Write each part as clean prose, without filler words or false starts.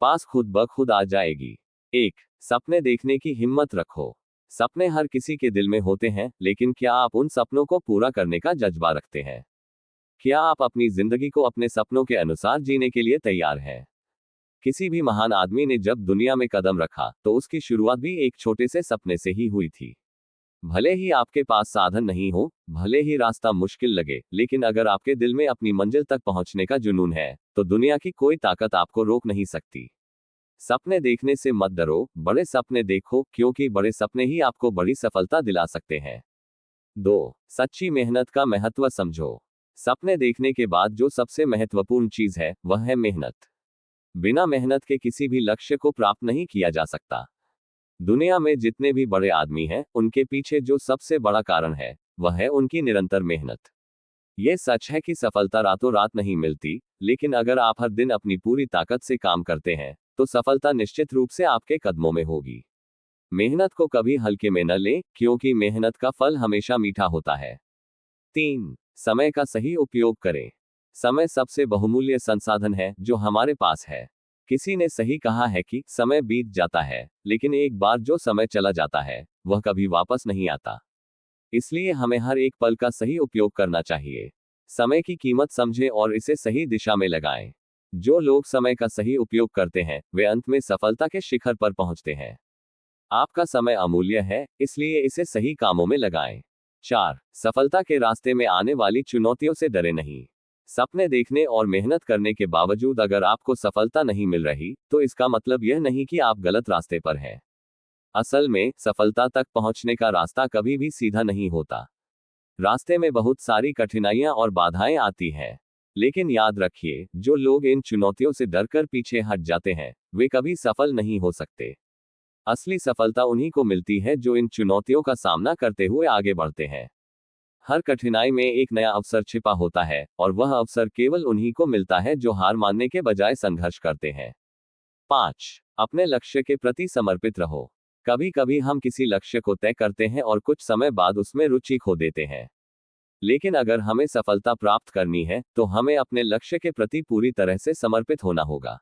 पास खुद ब खुद आ जाएगी। 1. सपने देखने की हिम्मत रखो। सपने हर किसी के दिल में होते हैं, लेकिन क्या आप उन सपनों को पूरा करने का जज्बा रखते हैं? क्या आप अपनी जिंदगी को अपने सपनों के अनुसार जीने के लिए तैयार हैं? किसी भी महान आदमी ने जब दुनिया में कदम रखा, तो उसकी शुरुआत भी एक छोटे से सपने से ही हुई थी। भले ही आपके पास साधन नहीं हो, भले ही रास्ता मुश्किल लगे, लेकिन अगर आपके दिल में अपनी मंजिल तक पहुंचने का जुनून है, तो दुनिया की कोई ताकत आपको रोक नहीं सकती। सपने देखने से मत डरो, बड़े सपने देखो, क्योंकि बड़े सपने ही आपको बड़ी सफलता दिला सकते हैं। 2. सच्ची मेहनत का महत्व समझो। सपने देखने के बाद जो सबसे महत्वपूर्ण चीज है, वह है मेहनत। बिना मेहनत के किसी भी लक्ष्य को प्राप्त नहीं किया जा सकता। दुनिया में जितने भी बड़े आदमी हैं, उनके पीछे जो सबसे बड़ा कारण है, वह है उनकी निरंतर मेहनत। यह सच है कि सफलता रातों रात नहीं मिलती, लेकिन अगर आप हर दिन अपनी पूरी ताकत से काम करते हैं, तो सफलता निश्चित रूप से आपके कदमों में होगी। मेहनत को कभी हल्के में न लें, क्योंकि मेहनत का फल हमेशा मीठा होता है। 3. समय का सही उपयोग करें। समय सबसे बहुमूल्य संसाधन है जो हमारे पास है। किसी ने सही कहा है कि समय बीत जाता है, लेकिन एक बार जो समय चला जाता है, वह कभी वापस नहीं आता। इसलिए हमें हर एक पल का सही उपयोग करना चाहिए। समय की कीमत समझें और इसे सही दिशा में लगाएं। जो लोग समय का सही उपयोग करते हैं, वे अंत में सफलता के शिखर पर पहुंचते हैं। आपका समय अमूल्य है, इसलिए इसे सही कामों में लगाएं। 4. सफलता के रास्ते में आने वाली चुनौतियों से डरे नहीं। सपने देखने और मेहनत करने के बावजूद अगर आपको सफलता नहीं मिल रही, तो इसका मतलब यह नहीं कि आप गलत रास्ते पर हैं। असल में सफलता तक पहुंचने का रास्ता कभी भी सीधा नहीं होता। रास्ते में बहुत सारी कठिनाइयां और बाधाएं आती हैं। लेकिन याद रखिए, जो लोग इन चुनौतियों से डरकर पीछे हट जाते हैं, वे कभी सफल नहीं हो सकते। असली सफलता उन्हीं को मिलती है जो इन चुनौतियों का सामना करते हुए आगे बढ़ते हैं। हर कठिनाई में एक नया अवसर छिपा होता है, और वह अवसर केवल उन्हीं को मिलता है जो हार मानने के बजाय संघर्ष करते हैं। 5. अपने लक्ष्य के प्रति समर्पित रहो। कभी कभी हम किसी लक्ष्य को तय करते हैं और कुछ समय बाद उसमें रुचि खो देते हैं। लेकिन अगर हमें सफलता प्राप्त करनी है, तो हमें अपने लक्ष्य के प्रति पूरी तरह से समर्पित होना होगा।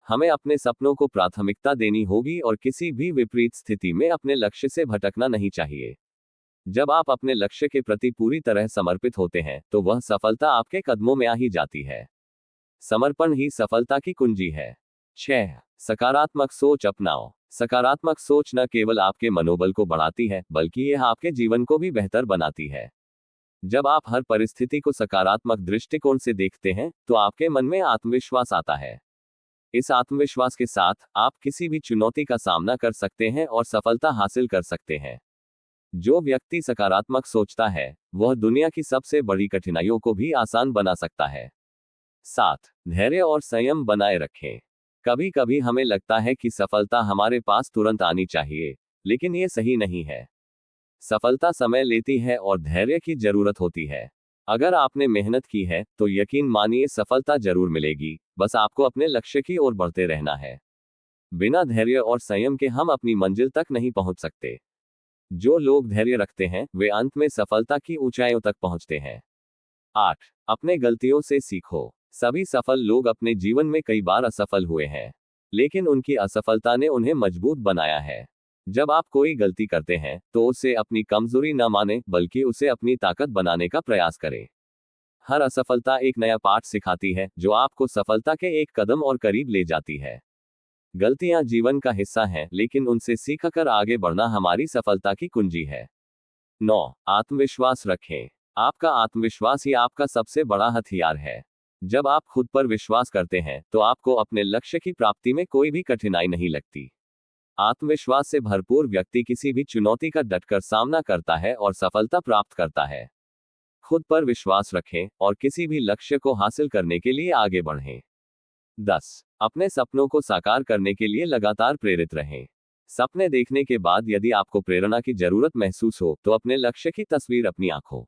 हमें अपने सपनों को प्राथमिकता देनी होगी और किसी भी विपरीत स्थिति में अपने लक्ष्य से भटकना नहीं चाहिए। जब आप अपने लक्ष्य के प्रति पूरी तरह समर्पित होते हैं, तो वह सफलता आपके कदमों में आ ही जाती है। समर्पण ही सफलता की कुंजी है। 6. सकारात्मक सोच अपनाओ। सकारात्मक सोच न केवल आपके मनोबल को बढ़ाती है, बल्कि यह आपके जीवन को भी बेहतर बनाती है। जब आप हर परिस्थिति को सकारात्मक दृष्टिकोण से देखते हैं, तो आपके मन में आत्मविश्वास आता है। इस आत्मविश्वास के साथ आप किसी भी चुनौती का सामना कर सकते हैं और सफलता हासिल कर सकते हैं। जो व्यक्ति सकारात्मक सोचता है, वह दुनिया की सबसे बड़ी कठिनाइयों को भी आसान बना सकता है। 7. धैर्य और संयम बनाए रखें। कभी कभी हमें लगता है कि सफलता हमारे पास तुरंत आनी चाहिए, लेकिन यह सही नहीं है। सफलता समय लेती है और धैर्य की जरूरत होती है। अगर आपने मेहनत की है, तो यकीन मानिए सफलता जरूर मिलेगी, बस आपको अपने लक्ष्य की ओर बढ़ते रहना है। बिना धैर्य और संयम के हम अपनी मंजिल तक नहीं पहुंच सकते। जो लोग धैर्य रखते हैं, वे अंत में सफलता की ऊंचाइयों तक पहुंचते हैं। 8. अपने गलतियों से सीखो। सभी सफल लोग अपने जीवन में कई बार असफल हुए हैं, लेकिन उनकी असफलता ने उन्हें मजबूत बनाया है। जब आप कोई गलती करते हैं, तो उसे अपनी कमजोरी न माने, बल्कि उसे अपनी ताकत बनाने का प्रयास करें। हर असफलता एक नया पाठ सिखाती है, जो आपको सफलता के एक कदम और करीब ले जाती है। गलतियां जीवन का हिस्सा हैं, लेकिन उनसे सीखकर आगे बढ़ना हमारी सफलता की कुंजी है। 9. आत्मविश्वास रखें। आपका आत्मविश्वास ही आपका सबसे बड़ा हथियार है। जब आप खुद पर विश्वास करते हैं, तो आपको अपने लक्ष्य की प्राप्ति में कोई भी कठिनाई नहीं लगती। आत्मविश्वास से भरपूर व्यक्ति किसी भी चुनौती का डटकर सामना करता है और सफलता प्राप्त करता है। खुद पर विश्वास रखें और किसी भी लक्ष्य को हासिल करने के लिए आगे बढ़ें। 10. अपने सपनों को साकार करने के लिए लगातार प्रेरित रहें। सपने देखने के बाद यदि आपको प्रेरणा की जरूरत महसूस हो, तो अपने लक्ष्य की तस्वीर अपनी आंखों